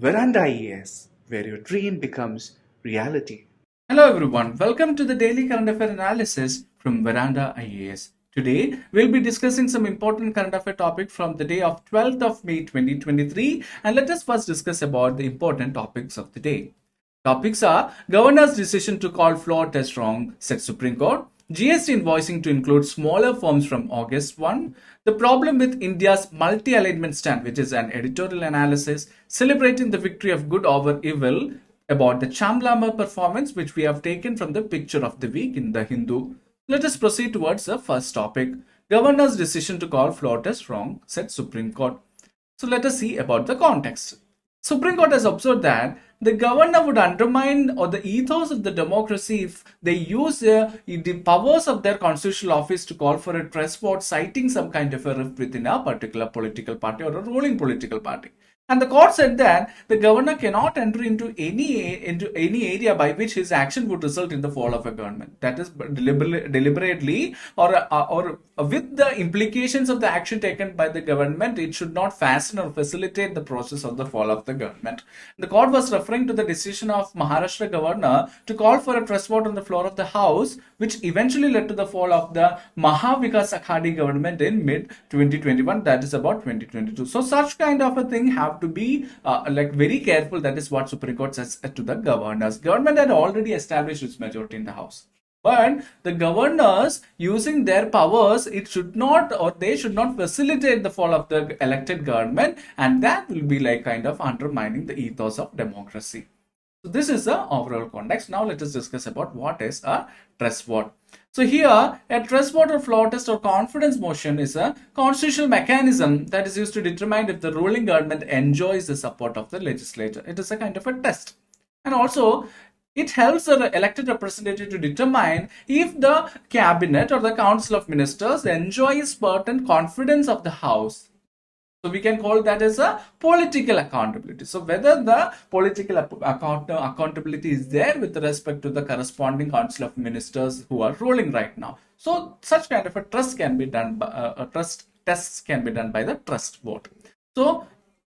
Veranda IAS, where your dream becomes reality. Hello everyone, welcome to the daily current affair analysis from Veranda IAS. Today, we'll be discussing some important current affair topic from the day of 12th of May 2023, and let us first discuss about the important topics of the day. Topics are Governor's decision to call floor test wrong, set Supreme Court, GST invoicing to include smaller firms from August 1, the problem with India's multi-alignment stand, which is an editorial analysis celebrating the victory of good over evil, about the Cham Lama Performance, which we have taken from the picture of the week in the Hindu. Let us proceed towards the first topic. Governor's decision to call floor test wrong, said Supreme Court. So let us see about the context. Supreme Court has observed that the governor would undermine or the ethos of the democracy if they use the powers of their constitutional office to call for a trust vote, citing some kind of a rift within a particular political party or a ruling political party. And the court said that the governor cannot enter into any area by which his action would result in the fall of a government. That is deliberately or with the implications of the action taken by the government, it should not fasten or facilitate the process of the fall of the government. The court was referring to the decision of Maharashtra governor to call for a trust vote on the floor of the House, which eventually led to the fall of the Mahavikas Aghadi government in mid 2021, that is about 2022. So such kind of a thing have to be very careful. That is what Supreme Court says to the governors. Government had already established its majority in the House, but the governors using their powers, it should not or they should not facilitate the fall of the elected government, and that will be like kind of undermining the ethos of democracy. So this is the overall context. Now let us discuss about what is a trust vote. So here, a trust vote or floor test or confidence motion is a constitutional mechanism that is used to determine if the ruling government enjoys the support of the legislature. It is a kind of a test. And also, it helps the elected representative to determine if the cabinet or the council of ministers enjoys certain confidence of the House. So we can call that as a political accountability. So whether the political accountability is there with respect to the corresponding council of ministers who are ruling right now. So such kind of a trust can be done by trust tests can be done by the trust vote. So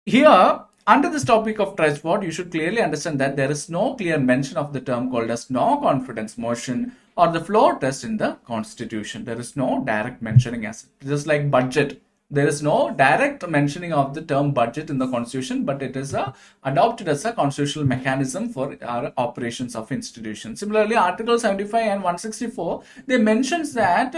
here, under this topic of trust vote, you should clearly understand that there is no clear mention of the term called as no confidence motion or the floor test in the constitution. There is no direct mentioning as just like budget. There is no direct mentioning of the term budget in the constitution, but it is adopted as a constitutional mechanism for our operations of institutions. Similarly, Article 75 and 164, they mentions that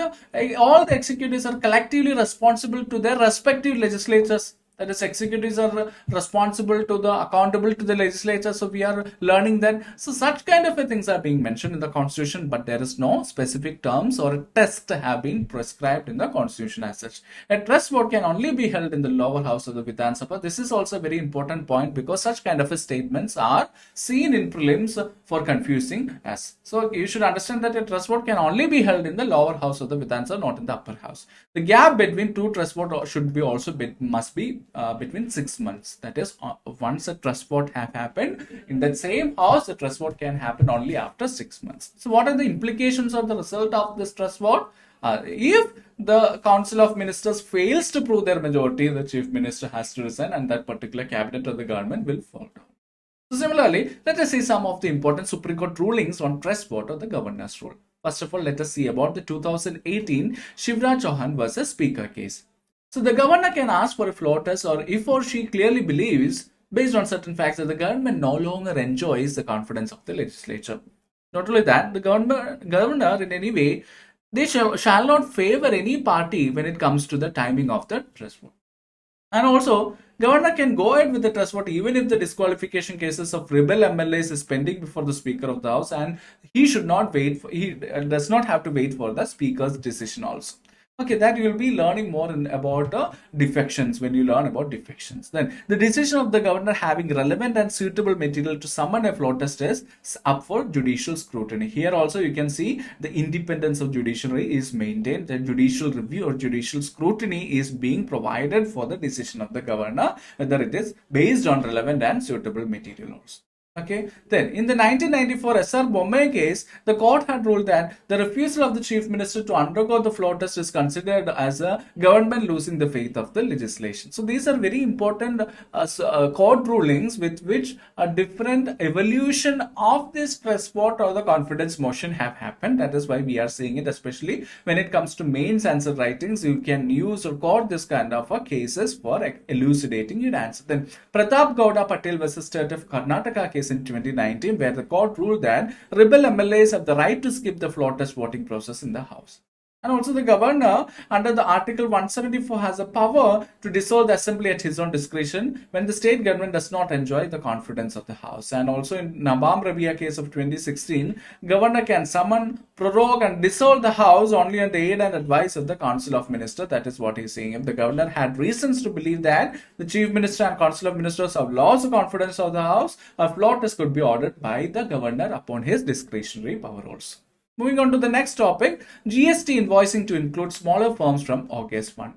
all the executives are collectively responsible to their respective legislatures. That is, executives are responsible to the accountable to the legislature. So we are learning that. So such kind of things are being mentioned in the constitution, but there is no specific terms or a test have been prescribed in the constitution as such. A trust vote can only be held in the lower house of the Vidhan Sabha. This is also a very important point because such kind of statements are seen in prelims for confusing us. So you should understand that a trust vote can only be held in the lower house of the Vidhan Sabha, not in the upper house. The gap between two trust votes should be also must be between 6 months. That is, once a trust vote have happened in that same house, the trust vote can happen only after 6 months. So what are the implications of the result of this trust vote? If the council of ministers fails to prove their majority, the chief minister has to resign and that particular cabinet or the government will fall down. So similarly, let us see some of the important Supreme Court rulings on trust vote or the governor's rule. First of all, let us see about the 2018 Shivraj Chauhan versus Speaker case. So the governor can ask for a floor test or if or she clearly believes based on certain facts that the government no longer enjoys the confidence of the legislature. Not only that, the governor in any way, they shall not favor any party when it comes to the timing of the trust vote. And also, governor can go ahead with the trust vote even if the disqualification cases of rebel MLAs is pending before the Speaker of the House, and he should not wait for, he does not have to wait for the Speaker's decision also. Okay, that you will be learning more about defections when you learn about defections. Then the decision of the governor having relevant and suitable material to summon a floor test is up for judicial scrutiny. Here also you can see the independence of judiciary is maintained. The judicial review or judicial scrutiny is being provided for the decision of the governor, whether it is based on relevant and suitable material also. Okay, then in the 1994 SR Bombay case, the court had ruled that the refusal of the chief minister to undergo the floor test is considered as a government losing the faith of the legislation. So these are very important court rulings with which a different evolution of this trust vote or the confidence motion have happened. That is why we are seeing it, especially when it comes to mains answer writings. You can use or quote this kind of cases for elucidating your answer. Then Pratap Gowda Patel versus State of Karnataka case in 2019, where the court ruled that rebel MLAs have the right to skip the floor test voting process in the House. And also the governor under the Article 174 has the power to dissolve the assembly at his own discretion when the state government does not enjoy the confidence of the House. And also in Nabam Rabia case of 2016, governor can summon, prorogue and dissolve the House only on the aid and advice of the Council of Ministers. That is what he's saying. If the governor had reasons to believe that the Chief Minister and Council of Ministers have lost the confidence of the House, a floor test could be ordered by the governor upon his discretionary power also. Moving on to the next topic, GST invoicing to include smaller firms from August 1.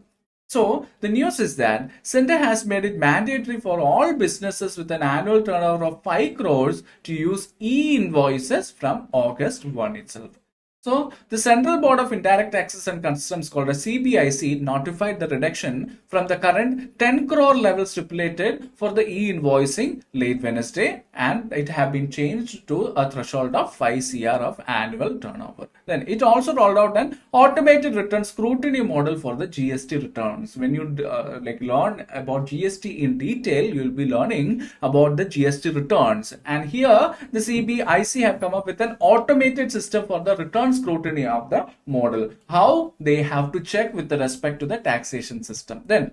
So, the news is that Centre has made it mandatory for all businesses with an annual turnover of 5 crores to use e-invoices from August 1 itself. So, the Central Board of Indirect Taxes and Customs, called a CBIC, notified the reduction from the current 10 crore level stipulated for the e-invoicing late Wednesday, and it have been changed to a threshold of 5 CR of annual turnover. Then it also rolled out an automated return scrutiny model for the GST returns. When you learn about GST in detail, you will be learning about the GST returns. And here the CBIC have come up with an automated system for the return scrutiny of the model, how they have to check with respect to the taxation system. Then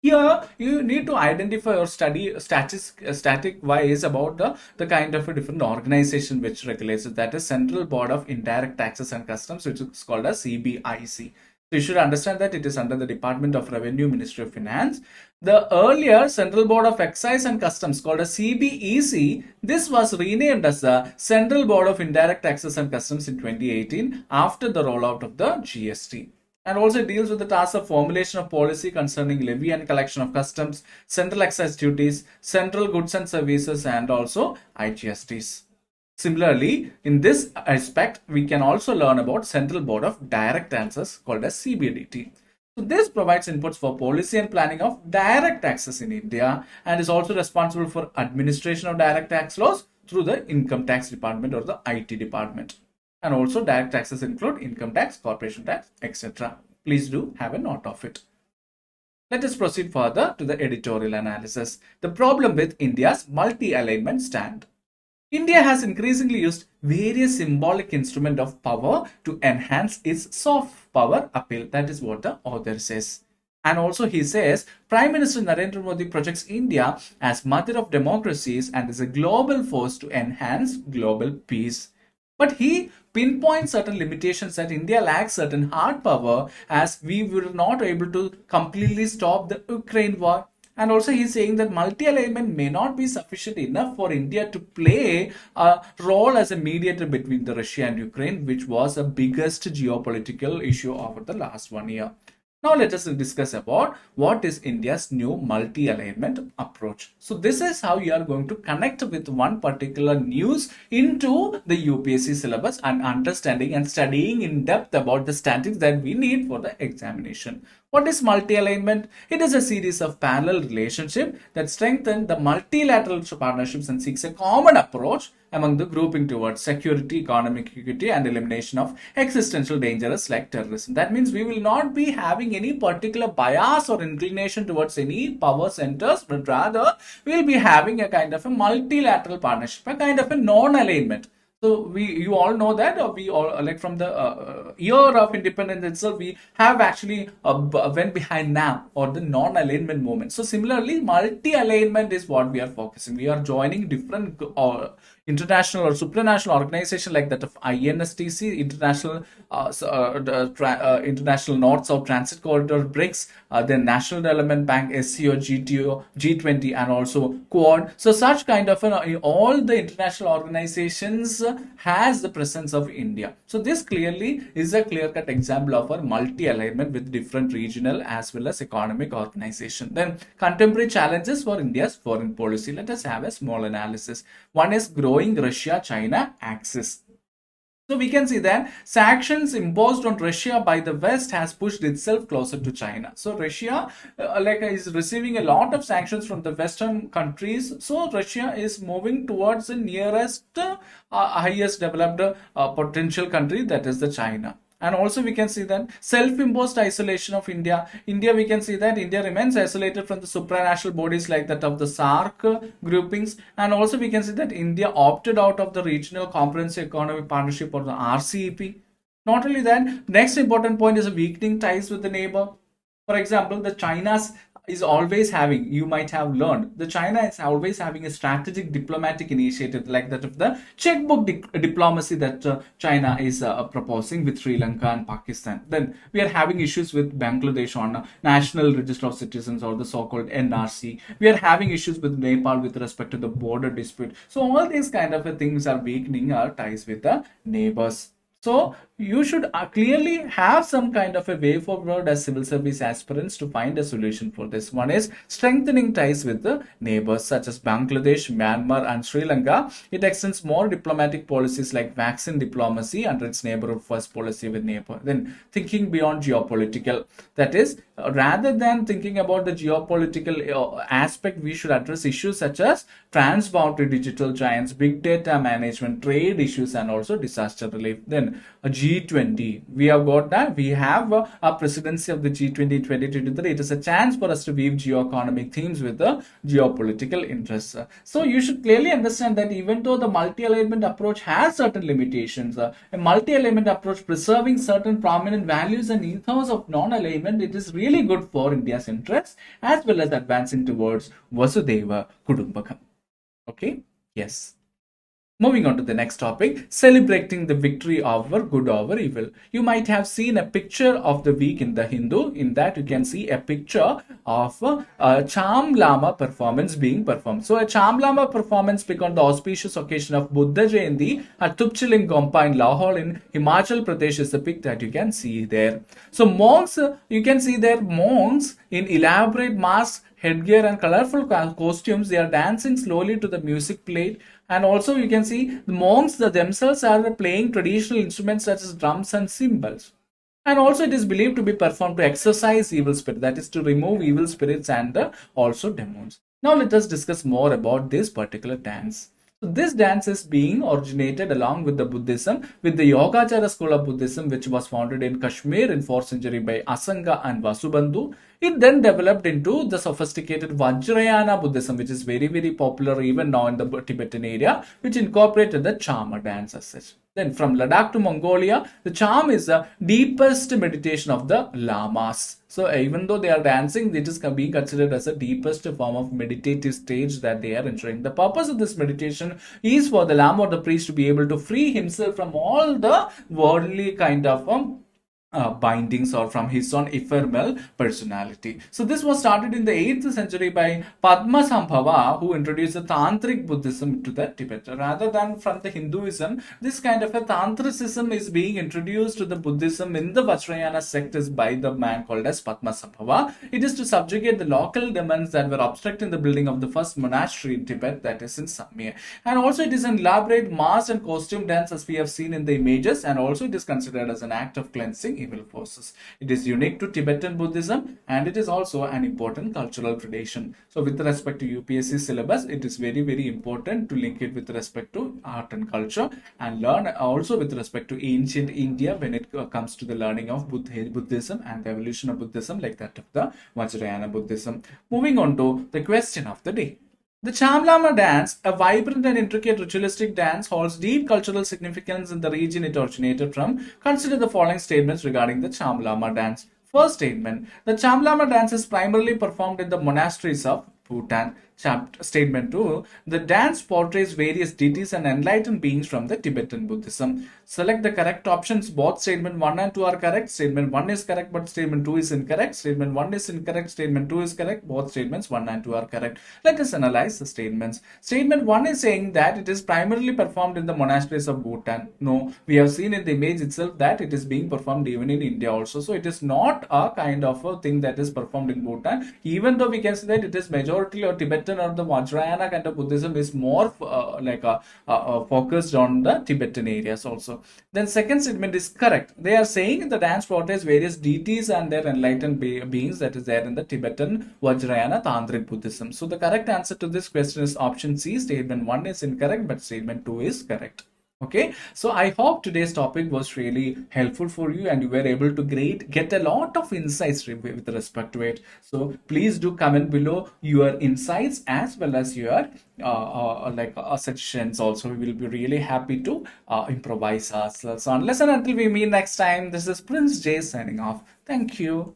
here you need to identify or study static wise about the kind of a different organization which regulates it, that is Central Board of Indirect Taxes and Customs, which is called as CBIC. So you should understand that it is under the Department of Revenue, Ministry of Finance. The earlier Central Board of Excise and Customs, called as CBEC, this was renamed as the Central Board of Indirect Taxes and Customs in 2018 after the rollout of the GST. And also deals with the task of formulation of policy concerning levy and collection of customs, central excise duties, central goods and services, and also IGSTs. Similarly, in this aspect, we can also learn about Central Board of Direct Taxes, called as CBDT. So this provides inputs for policy and planning of direct taxes in India, and is also responsible for administration of direct tax laws through the Income Tax Department or the IT department. And also direct taxes include income tax, corporation tax, etc. Please do have a note of it. Let us proceed further to the editorial analysis. The problem with India's multi-alignment stand. India has increasingly used various symbolic instruments of power to enhance its soft power appeal. That is what the author says. And also he says, Prime Minister Narendra Modi projects India as mother of democracies and is a global force to enhance global peace. But he pinpoints certain limitations, that India lacks certain hard power, as we were not able to completely stop the Ukraine war. And also he's saying that multi-alignment may not be sufficient enough for India to play a role as a mediator between the Russia and Ukraine, which was the biggest geopolitical issue over the last 1 year. Now let us discuss about what is India's new multi-alignment approach. So this is how you are going to connect with one particular news into the UPSC syllabus and understanding and studying in depth about the statistics that we need for the examination. What is multi-alignment? It is a series of parallel relationships that strengthen the multilateral partnerships and seeks a common approach among the grouping towards security, economic equity, and elimination of existential dangers like terrorism. That means we will not be having any particular bias or inclination towards any power centers, but rather we will be having a kind of a multilateral partnership, a kind of a non-alignment. So you all know that we all, like from the year of independence itself, we have actually went behind now, or the non-alignment movement. So similarly, multi-alignment is what we are focusing. We are joining different international or supranational organization like that of INSTC, International International North-South Transit Corridor, BRICS, then National Development Bank, SCO, GTO, G20, and also Quad. So such kind of all the international organizations has the presence of India. So this clearly is a clear-cut example of a multi-alignment with different regional as well as economic organization. Then contemporary challenges for India's foreign policy. Let us have a small analysis. One is growing Russia-China axis. So we can see that sanctions imposed on Russia by the West has pushed itself closer to China. So Russia is receiving a lot of sanctions from the Western countries. So Russia is moving towards the nearest highest developed potential country, that is the China. And also we can see that self-imposed isolation of India. We can see that India remains isolated from the supranational bodies like that of the SAARC groupings. And also we can see that India opted out of the Regional Comprehensive Economic Partnership, or the RCEP. Not only that, next important point is a weakening ties with the neighbor. For example, the China's is always having, you might have learned, the China is always having a strategic diplomatic initiative like that of the checkbook diplomacy that China is proposing with Sri Lanka and Pakistan. Then we are having issues with Bangladesh on National Register of Citizens, or the so-called NRC. We are having issues with Nepal with respect to the border dispute. So all these kind of things are weakening our ties with the neighbors. So you should clearly have some kind of a way forward as civil service aspirants to find a solution for this. One is strengthening ties with the neighbors such as Bangladesh, Myanmar and Sri Lanka. It extends more diplomatic policies like vaccine diplomacy under its neighborhood first policy with neighbor. Then thinking beyond geopolitical, that is, rather than thinking about the geopolitical aspect, we should address issues such as transboundary digital giants, big data management, trade issues and also disaster relief. Then a G20, we have got that, we have a presidency of the G20 2023. It is a chance for us to weave geoeconomic themes with the geopolitical interests. So you should clearly understand that even though the multi-alignment approach has certain limitations, a multi-alignment approach preserving certain prominent values and ethos of non-alignment, it is really good for India's interests as well as advancing towards Vasudhaiva Kudumbakam. Okay, yes. Moving on to the next topic, celebrating the victory over good over evil. You might have seen a picture of the week in the Hindu. In that you can see a picture of a Cham Lama performance being performed. So a Cham Lama performance pic on the auspicious occasion of Buddha Jayanti at Tupchiling Gompa in Lahore in Himachal Pradesh is the pic that you can see there. So monks, you can see there monks in elaborate masks, headgear and colorful costumes. They are dancing slowly to the music played. And also you can see the monks themselves are playing traditional instruments such as drums and cymbals. And also it is believed to be performed to exorcise evil spirit, that is to remove evil spirits and also demons. Now let us discuss more about this particular dance. So this dance is being originated along with the Buddhism, with the Yogacara school of Buddhism, which was founded in Kashmir in 4th century by Asanga and Vasubandhu. It then developed into the sophisticated Vajrayana Buddhism, which is very, very popular even now in the Tibetan area, which incorporated the Chama dance as such. Then from Ladakh to Mongolia, the Cham is the deepest meditation of the Lamas. So even though they are dancing, it is being considered as the deepest form of meditative stage that they are entering. The purpose of this meditation is for the Lama or the priest to be able to free himself from all the worldly kind of bindings or from his own ephemeral personality. So this was started in the 8th century by Padmasambhava, who introduced the Tantric Buddhism to the Tibet. Rather than from the Hinduism, this kind of a Tantricism is being introduced to the Buddhism in the Vajrayana sect is by the man called as Padmasambhava. It is to subjugate the local demons that were obstructing the building of the first monastery in Tibet, that is in Samye. And also it is an elaborate mask and costume dance as we have seen in the images, and also it is considered as an act of cleansing evil forces. It is unique to Tibetan Buddhism and it is also an important cultural tradition. So with respect to UPSC syllabus, it is very, very important to link it with respect to art and culture and learn also with respect to ancient India when it comes to the learning of Buddhism and the evolution of Buddhism like that of the Vajrayana Buddhism. Moving on to the question of the day. The Cham Lama dance, a vibrant and intricate ritualistic dance, holds deep cultural significance in the region it originated from. Consider the following statements regarding the Cham Lama dance. First statement, the Cham Lama dance is primarily performed in the monasteries of Bhutan. Statement 2. The dance portrays various deities and enlightened beings from the Tibetan Buddhism. Select the correct options. Both statement 1 and 2 are correct. Statement 1 is correct, but statement 2 is incorrect. Statement 1 is incorrect. Statement 2 is correct. Both statements 1 and 2 are correct. Let us analyze the statements. Statement 1 is saying that it is primarily performed in the monasteries of Bhutan. No, we have seen in the image itself that it is being performed even in India also. So it is not a kind of a thing that is performed in Bhutan, even though we can say that it is majority or Tibetan or the Vajrayana kind of Buddhism is more focused on the Tibetan areas also. Then second statement is correct. They are saying the dance portrays various deities and their enlightened beings that is there in the Tibetan Vajrayana Tantric Buddhism. So the correct answer to this question is option C. Statement 1 is incorrect, but statement 2 is correct. Okay, so I hope today's topic was really helpful for you and you were able to get a lot of insights with respect to it. So please do comment below your insights as well as your suggestions also. We will be really happy to improvise ourselves on. Unless and until we meet next time, this is Prince J signing off. Thank you.